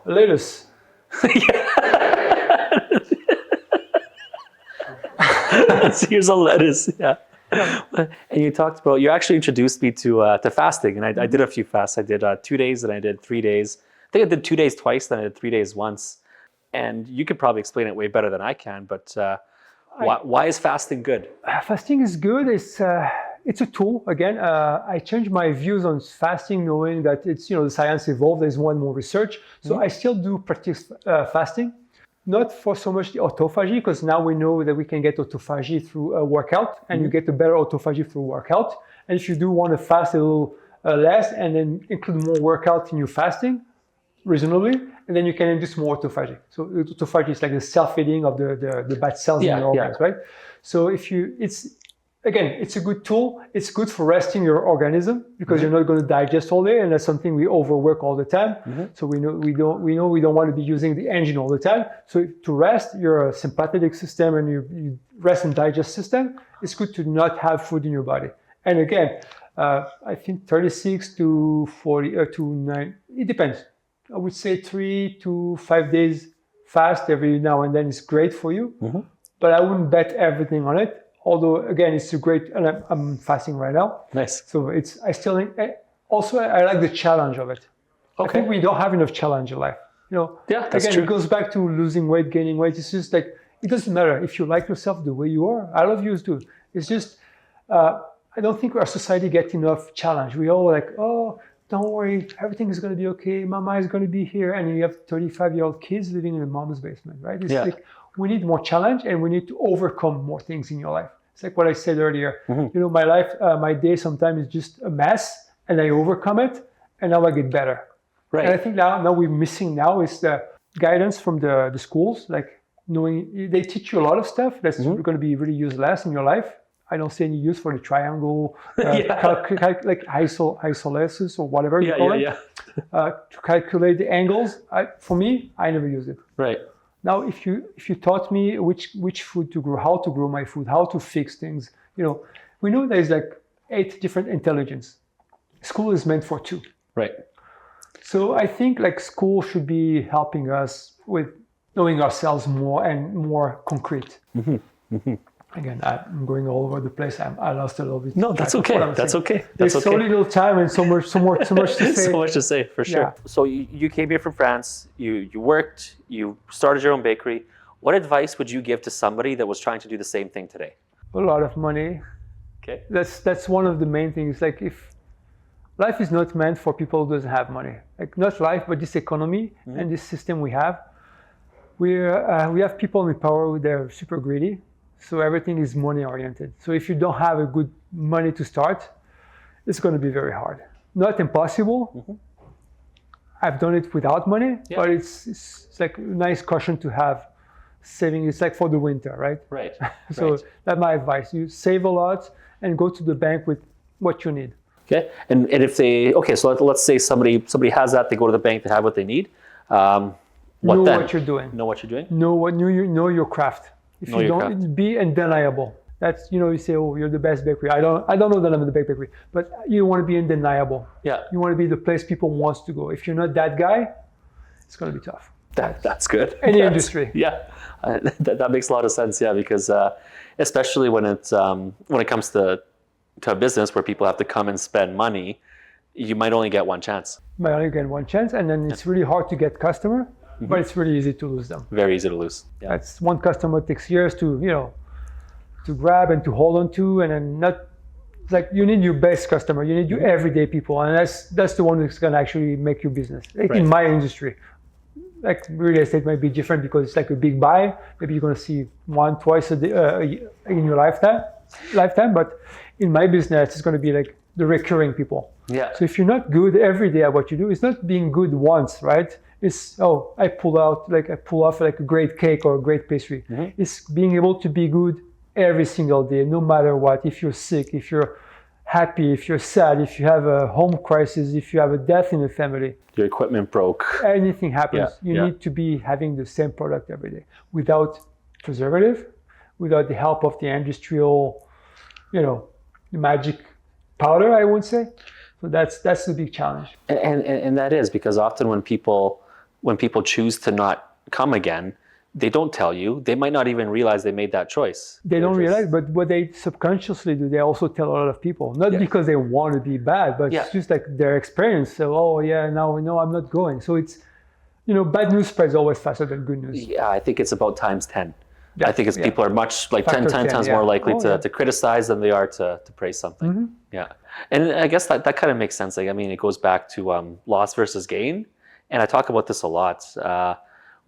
lettuce. Here's a lettuce. Yeah. And you actually introduced me to fasting, and I did a few fasts. I did 2 days, and I did 3 days. I think I did 2 days twice, then I did 3 days once. And you could probably explain it way better than I can, but why is fasting good? Fasting is good. It's a tool. Again, I changed my views on fasting, knowing that it's, the science evolved. There's more and more research. So I still do practice fasting. not for so much the autophagy, because now we know that we can get autophagy through a workout, and you get a better autophagy through workout. And if you do want to fast a little less and then include more workout in your fasting, reasonably, and then you can induce more autophagy. So autophagy is like the self-feeding of the bad cells in your organs, right? So it's a good tool. It's good for resting your organism because you're not going to digest all day, and that's something we overwork all the time. So we know we don't want to be using the engine all the time. So to rest your sympathetic system and your rest and digest system, it's good to not have food in your body. And again, I think 36 to 40 to 9. It depends. I would say 3 to 5 days fast every now and then is great for you, but I wouldn't bet everything on it. Although again, it's a great, and I'm fasting right now. Nice. So I still think, also I like the challenge of it. Okay. I think we don't have enough challenge in life. Yeah, that's again, true. It goes back to losing weight, gaining weight. It's just like, it doesn't matter if you like yourself the way you are. I love you too. It's just, I don't think our society gets enough challenge. We all like, oh, don't worry, everything is going to be okay. Mama is going to be here. And you have 35-year-old kids living in a mom's basement, right? It's like, we need more challenge and we need to overcome more things in your life. It's like what I said earlier. My life, my day sometimes is just a mess and I overcome it and now I get better. Right. And I think now we're missing now is the guidance from the schools, like knowing they teach you a lot of stuff that's going to be really useless in your life. I don't see any use for the triangle, like isolesis or whatever you call it, to calculate the angles. For me, I never use it. Right. Now, if you taught me which food to grow, how to grow my food, how to fix things, we know there's like 8 different intelligence. School is meant for 2. Right. So I think like school should be helping us with knowing ourselves more and more concrete. Again, I'm going all over the place. I lost a little bit. No, that's okay. That's okay. There's so little time and so much to say. So much to say, for sure. Yeah. So you came here from France. You worked. You started your own bakery. What advice would you give to somebody that was trying to do the same thing today? A lot of money. Okay. That's one of the main things. Like if life is not meant for people who doesn't have money. Like not life, but this economy and this system we have. We have people in power. They're super greedy. So everything is money oriented. So if you don't have a good money to start, it's going to be very hard. Not impossible. I've done it without money, but it's like a nice cushion to have. Saving, it's like for the winter, right? Right. So that's my advice. You save a lot and go to the bank with what you need. Okay. And if so let's say somebody has that, they go to the bank, they have what they need. Know what you're doing. Know what you're doing. Know your craft. If you don't, be undeniable. That's, you say, oh, you're the best bakery. I don't know that I'm the best bakery, but you want to be undeniable. Yeah. You want to be the place people want to go. If you're not that guy, it's going to be tough. That's good. Any industry. Yeah. That makes a lot of sense. Yeah. Because especially when it comes to a business where people have to come and spend money, you might only get one chance. You might only get one chance. And then it's really hard to get customer. But it's really easy to lose them. Very easy to lose. Yeah. That's one customer takes years to grab and to hold on to, and then not like you need your best customer. You need your everyday people, and that's the one that's gonna actually make your business. Like in my industry, like real estate might be different because it's like a big buy. Maybe you're gonna see twice a day in your lifetime. But in my business, it's gonna be like the recurring people. Yeah. So if you're not good every day at what you do, it's not being good once, right? It's, I pull off like a great cake or a great pastry. It's being able to be good every single day, no matter what. If you're sick, if you're happy, if you're sad, if you have a home crisis, if you have a death in the family. Your equipment broke. Anything happens. You need to be having the same product every day without preservative, without the help of the industrial, the magic powder, I would say. So that's the big challenge. And that is because often when people choose to not come again, they don't tell you. They might not even realize they made that choice. They don't realize, but what they subconsciously do, they also tell a lot of people. Not because they want to be bad, but it's just like their experience. So, now we know I'm not going. So it's, bad news spreads always faster than good news. Yeah, I think it's about times 10. Yeah, I think people are much like 10 times more likely to criticize than they are to praise something. Yeah. And I guess that kind of makes sense. Like, I mean, it goes back to loss versus gain. And I talk about this a lot.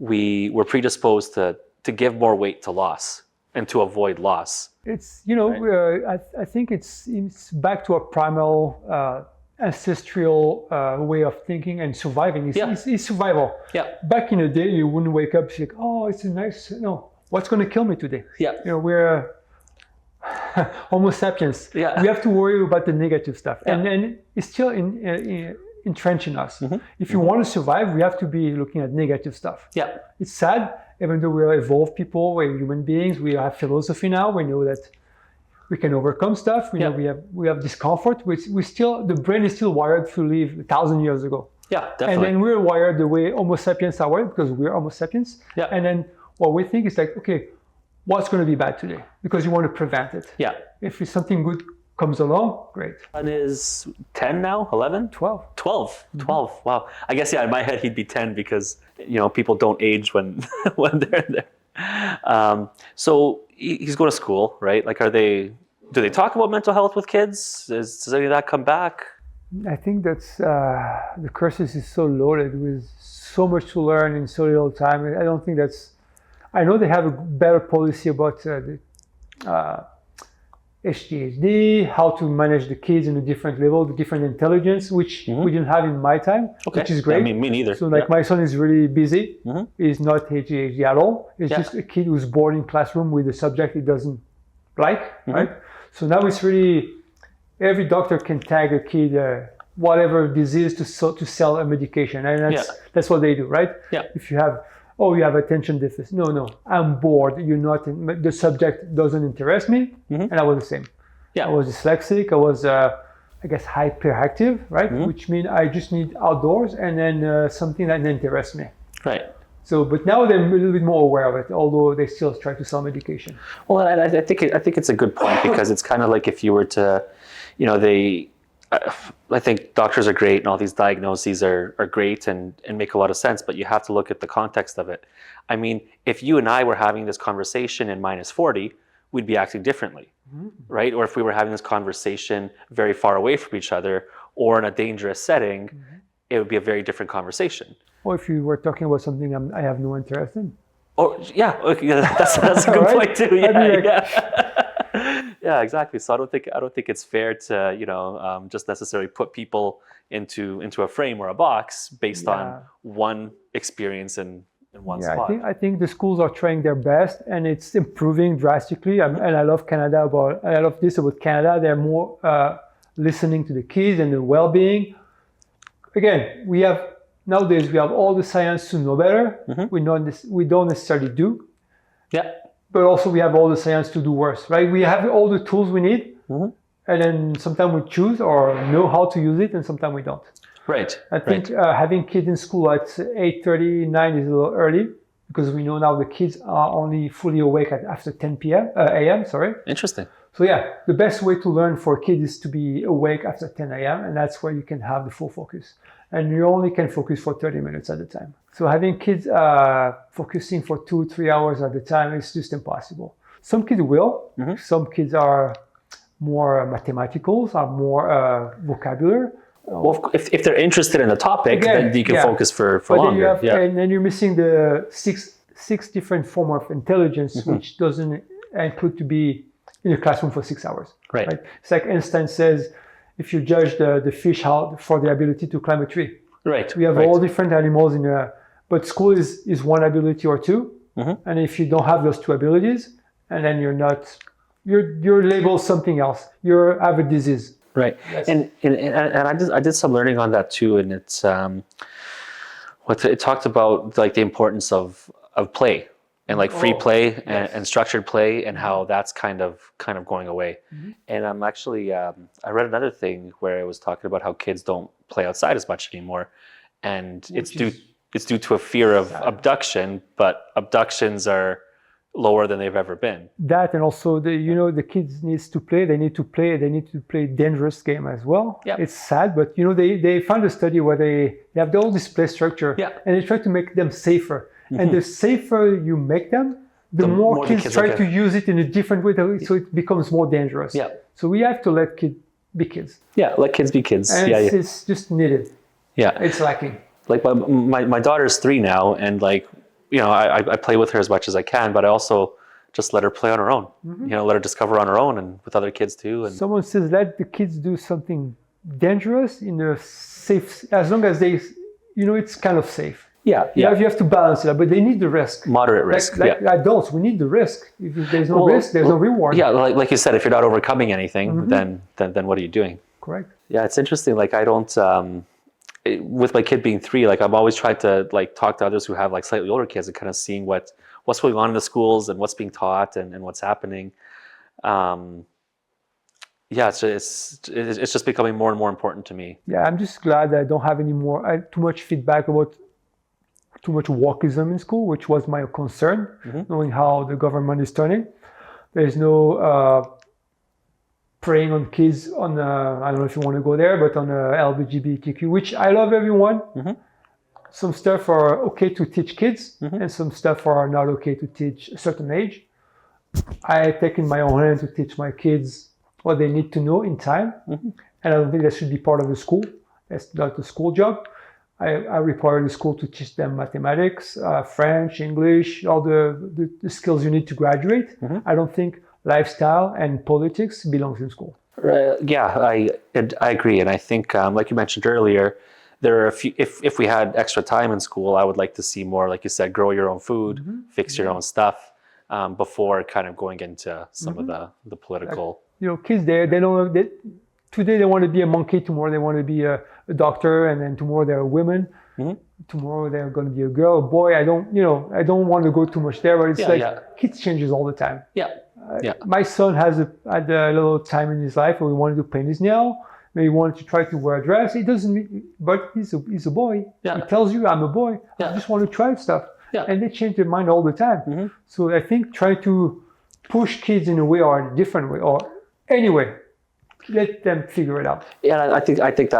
we're predisposed to give more weight to loss and to avoid loss. It's, I think it's back to our primal ancestral way of thinking and surviving. It's survival. Yeah. Back in the day, you wouldn't wake up like, oh, it's a nice, no, what's going to kill me today? Yeah. We're Homo sapiens. Yeah. We have to worry about the negative stuff. Yeah. And it's still entrenched in us. If you want to survive, we have to be looking at negative stuff. Yeah. It's sad, even though we're evolved people, we're human beings, we have philosophy now, we know that we can overcome stuff. We know we have discomfort. The brain is still wired to live 1,000 years ago. Yeah, definitely. And then we're wired the way Homo sapiens are wired because we're Homo sapiens. Yeah. And then what we think is like, okay, what's going to be bad today? Because you want to prevent it. Yeah. If it's something good comes along, great. Son is 10 now, 11? 12. 12. 12. Wow. I guess, in my head, he'd be 10 because, people don't age when when they're there. So he's going to school, right? Like, do they talk about mental health with kids? Does any of that come back? I think that's, the cursus is so loaded with so much to learn in so little time. I don't think I know they have a better policy about the HDHD, how to manage the kids in a different level, the different intelligence, which we didn't have in my time, which is great. Me neither. So my son is really busy. He's not ADHD at all. He's just a kid who's born in classroom with a subject he doesn't like, right? So now it's really, every doctor can tag a kid whatever disease to sell a medication. And that's what they do, right? Yeah. If you have, you have attention deficit. No, I'm bored. You're not, the subject doesn't interest me. And I was the same. Yeah. I was dyslexic. I was, I guess, hyperactive, right? Which means I just need outdoors and then something that interests me. Right. So, but now they're a little bit more aware of it, although they still try to sell medication. Well, I think it's a good point because it's kind of like if you were to, I think doctors are great and all these diagnoses are great and make a lot of sense, but you have to look at the context of it. I mean, if you and I were having this conversation in -40, we'd be acting differently, right? Or if we were having this conversation very far away from each other or in a dangerous setting, it would be a very different conversation. Or if you were talking about something I have no interest in. Oh, yeah, that's a good point too. Yeah, exactly. So I don't think it's fair to just necessarily put people into a frame or a box based on one experience in one spot. I think the schools are trying their best, and it's improving drastically. And I love I love this about Canada. They're more listening to the kids and the well-being. Again, nowadays we have all the science to know better. We don't necessarily do. Yeah. But also we have all the science to do worse, right? We have all the tools we need, and then sometimes we choose or know how to use it, and sometimes we don't. Right. I think having kids in school at 8:30, 9 is a little early because we know now the kids are only fully awake after 10 a.m. Sorry. Interesting. So the best way to learn for a kid is to be awake after 10 a.m. and that's where you can have the full focus. And you only can focus for 30 minutes at a time. So having kids focusing for 2-3 hours at a time is just impossible. Some kids will. Some kids are more mathematicals, are more vocabulary. Well, if they're interested in the topic, then you can focus for longer. And then you're missing the six different form of intelligence, which doesn't include to be in a classroom for 6 hours. Right? It's like Einstein says, if you judge the fish for the ability to climb a tree. Right. We have all different animals but school is one ability or two. And if you don't have those two abilities, and then you're labeled something else. You have a disease. Right. Yes. And I did some learning on that too, and it's it talked about like the importance of play. And like free play and structured play and how that's kind of going away. And I'm actually, I read another thing where it was talking about how kids don't play outside as much anymore. And it's due to a fear of abduction, but abductions are lower than they've ever been. That and also the kids needs to play. They need to play dangerous game as well. Yeah. It's sad, but they found a study where they have all this play structure and they try to make them safer. And the safer you make them, the more kids try to use it in a different way, so it becomes more dangerous. Yeah. So we have to let kids be kids. Yeah, let kids be kids. And it's just needed. Yeah. It's lacking. Like my daughter's 3 now, and like I play with her as much as I can, but I also just let her play on her own. Let her discover on her own and with other kids too. And someone says let the kids do something dangerous in a safe, as long as they, it's kind of safe. Yeah. You have to balance it out, but they need the risk. Moderate risk. Like adults, we need the risk. If there's no risk, there's no reward. Yeah, like you said, if you're not overcoming anything, then what are you doing? Correct. Yeah, it's interesting. Like I don't, with my kid being 3, like I'm always trying to like talk to others who have like slightly older kids and kind of seeing what's going on in the schools and what's being taught and what's happening. Yeah, it's just becoming more and more important to me. Yeah, I'm just glad that I don't have too much feedback about too much wokeism in school, which was my concern, knowing how the government is turning. There's no preying on kids on, I don't know if you want to go there, but on LGBTQ, which I love everyone. Some stuff are okay to teach kids and some stuff are not okay to teach a certain age. I take in my own hand to teach my kids what they need to know in time. And I don't think that should be part of the school. That's not the school job. I require the school to teach them mathematics, French, English, all the skills you need to graduate. I don't think lifestyle and politics belongs in school. Yeah, I agree. And I think, like you mentioned earlier, there are a few, if we had extra time in school, I would like to see more, like you said, grow your own food, fix your own stuff, before kind of going into some of the political. Kids they don't know today they want to be a monkey, tomorrow they want to be a doctor, and then tomorrow they're a woman. Tomorrow they're going to be a girl, a boy. I don't want to go too much there, but it's kids changes all the time. My son had a little time in his life where he wanted to paint his nail. Maybe he wanted to try to wear a dress. It doesn't mean, but he's a boy. He tells you, I'm a boy. I just want to try stuff. And they change their mind all the time. So I think try to push kids in a way or a different way or anyway, let them figure it out. Yeah, I think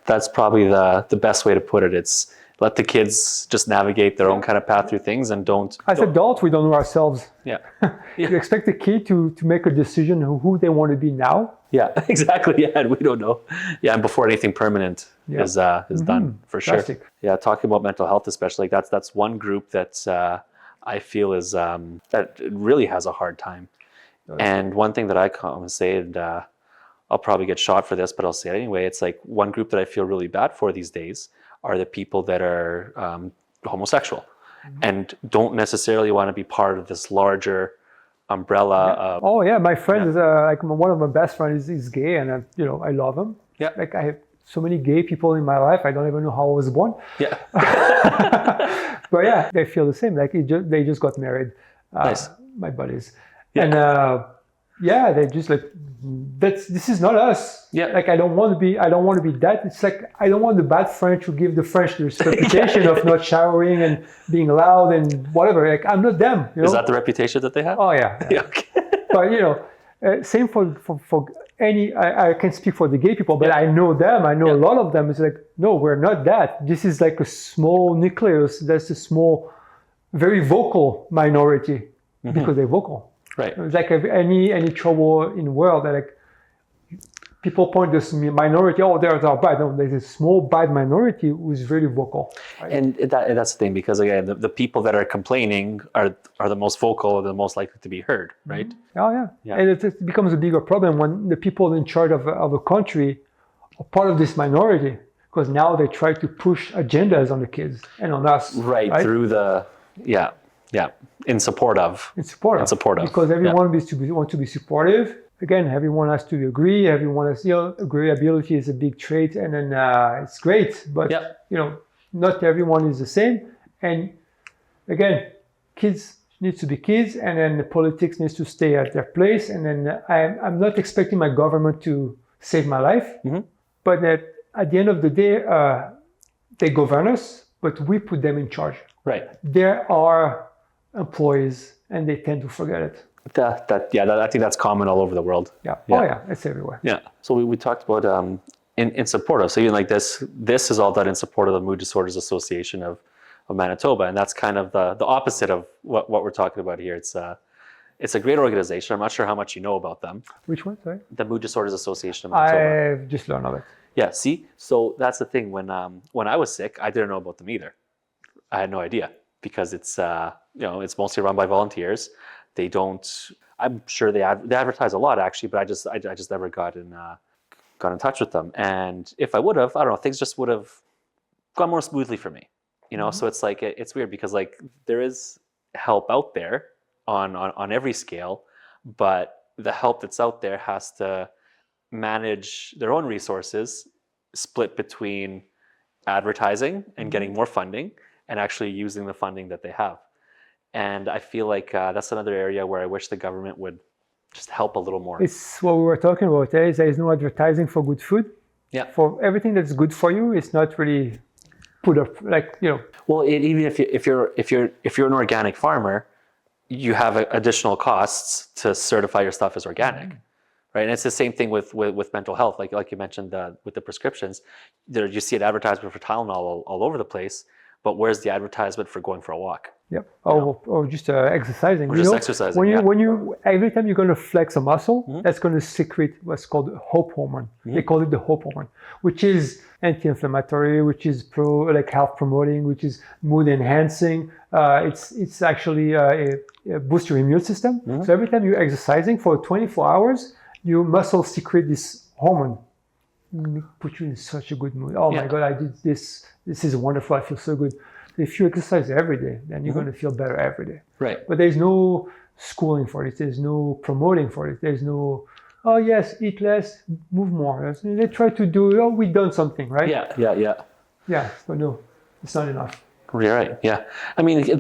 that's probably the best way to put it. It's let the kids just navigate their own kind of path through things and don't. As adults, we don't know ourselves. You expect the kid to make a decision who they want to be now. Yeah, exactly. Yeah, and we don't know. Yeah, and before anything permanent is done, for sure. Fantastic. Yeah, talking about mental health, especially, like that's one group that I feel is that really has a hard time. And one thing that I come say, and I'll probably get shot for this, but I'll say it anyway. It's like one group that I feel really bad for these days are the people that are homosexual and don't necessarily want to be part of this larger umbrella. Oh yeah, my friend is like one of my best friends is gay, and I love him. Yeah, like I have so many gay people in my life. I don't even know how I was born. Yeah, but yeah, they feel the same. Like they just got married. Nice. My buddies, and they just like this is not us. Yeah, like I don't want to be that. It's like I don't want the bad French who give the French this reputation of not showering and being loud and whatever. Like I'm not them. Is that the reputation that they have? Oh yeah. Okay. But same for any. I can speak for the gay people, but I know them. I know a lot of them. It's like no, we're not that. This is like a small nucleus. That's a small, very vocal minority because they're vocal. Right. It's like any trouble in the world that like people point this minority, they're bad. No, there's a small bad minority who's very vocal. Right? And that's the thing, because again, the people that are complaining are the most vocal, the most likely to be heard, right? Oh yeah. And it becomes a bigger problem when the people in charge of a country are part of this minority, because now they try to push agendas on the kids and on us. Right? Through the in support of. Because everyone wants to be supportive. Again, everyone has to agree. Everyone has, agreeability is a big trait, and then it's great. But not everyone is the same. And again, kids need to be kids, and then the politics needs to stay at their place. And then I'm not expecting my government to save my life, but at the end of the day, they govern us, but we put them in charge. Right. There are employees, and they tend to forget it. I think that's common all over the world. Yeah. Oh yeah, it's everywhere. Yeah. So we talked about in support of. So even like this is all done in support of the Mood Disorders Association of Manitoba, and that's kind of the opposite of what we're talking about here. It's a great organization. I'm not sure how much you know about them. Which one? Sorry. The Mood Disorders Association of Manitoba. I've just learned of it. Yeah. See, so that's the thing. When I was sick, I didn't know about them either. I had no idea. because it's it's mostly run by volunteers. They don't. I'm sure they advertise a lot actually, but I just never got in touch with them. And if I would have, I don't know, things just would have gone more smoothly for me. So it's like it's weird because like there is help out there on every scale, but the help that's out there has to manage their own resources, split between advertising and getting more funding and actually using the funding that they have. And I feel like that's another area where I wish the government would just help a little more. It's what we were talking about. Is there is no advertising for good food. Yeah. For everything that's good for you, it's not really put up Well, even if you're an organic farmer, you have additional costs to certify your stuff as organic, right? And it's the same thing with mental health, like you mentioned with the prescriptions. There you see an advertisement for Tylenol all over the place, but where's the advertisement for going for a walk? Yep. Or just exercising. Or just exercising. When you every time you're going to flex a muscle, that's going to secrete what's called hope hormone. They call it the hope hormone, which is anti-inflammatory, which is health promoting, which is mood enhancing. It's actually boosts your immune system. So every time you're exercising for 24 hours, your muscles secrete this hormone. Put you in such a good mood. Oh my God, I did this. This is wonderful. I feel so good. If you exercise every day, then you're going to feel better every day. Right. But there's no schooling for it. There's no promoting for it. There's no, oh yes, eat less, move more. They try to do, oh, we've done something, right? Yeah, but no, it's not enough. You're right. Yeah. I mean,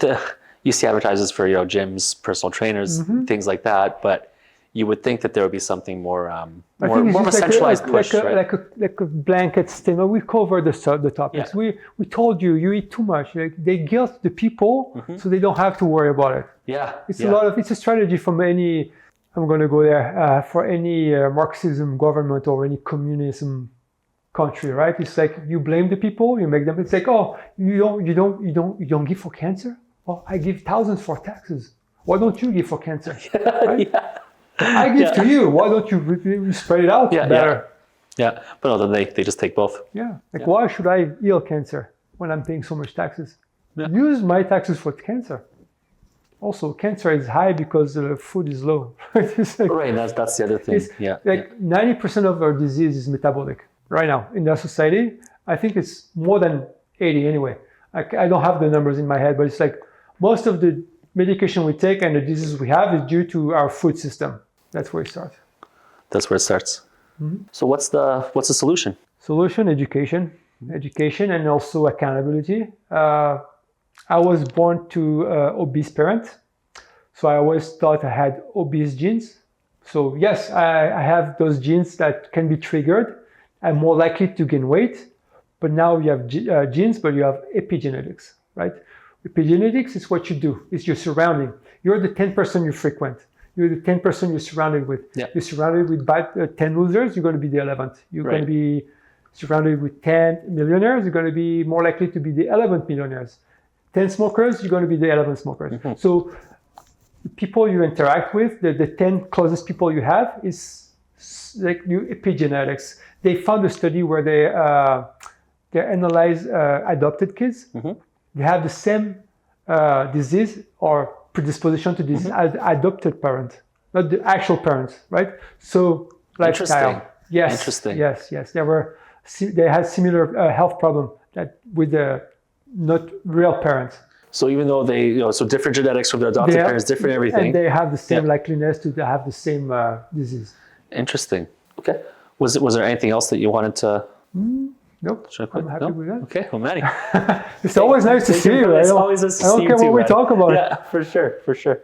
you see advertisements for gyms, personal trainers, things like that, but you would think that there would be something more of a centralized push, right? Like a blanket statement. We cover the topics. Yeah. We told you eat too much. They guilt the people so they don't have to worry about it. Yeah, It's a strategy from any. I'm going to go there for any Marxism government or any communism country, right? It's like you blame the people, you make them. It's like, oh, you don't give for cancer. Well, I give thousands for taxes. Why don't you give for cancer? Right? I give to you. Why don't you spread it out better? Yeah, but no, then they just take both. Yeah, why should I heal cancer when I'm paying so much taxes? Yeah. Use my taxes for cancer. Also, cancer is high because the food is low. Right, that's the other thing. 90% of our disease is metabolic right now in our society. I think it's more than 80 anyway. I don't have the numbers in my head, but it's like most of the medication we take and the diseases we have is due to our food system. That's where it starts. That's where it starts. So what's the solution? Solution: education, and also accountability. I was born to obese parents, so I always thought I had obese genes. So yes, I have those genes that can be triggered. I'm more likely to gain weight, but now you have genes, but you have epigenetics, right? Epigenetics is what you do. It's your surrounding. You're the 10% you frequent. You're the 10% you're surrounded with. Yeah. You're surrounded with 10 losers, you're going to be the 11th. You're going to be surrounded with 10 millionaires, you're going to be more likely to be the 11th millionaires. 10 smokers, you're going to be the 11th smokers. So the people you interact with, the 10 closest people you have is like your epigenetics. They found a study where they analyze adopted kids. They have the same disease or predisposition to disease as the adopted parent, not the actual parents, right? So lifestyle. Yes. Interesting. Yes. They had similar health problem that with the not real parents. So even though they, so different genetics from their adopted parents, different everything. And they have the same likeliness to have the same disease. Interesting. Okay. Was there anything else that you wanted to? Nope. I'm happy with that. Okay. Well, Manny. It's always nice to see you. It's always nice to see you. I don't care what we talk about. Yeah, for sure.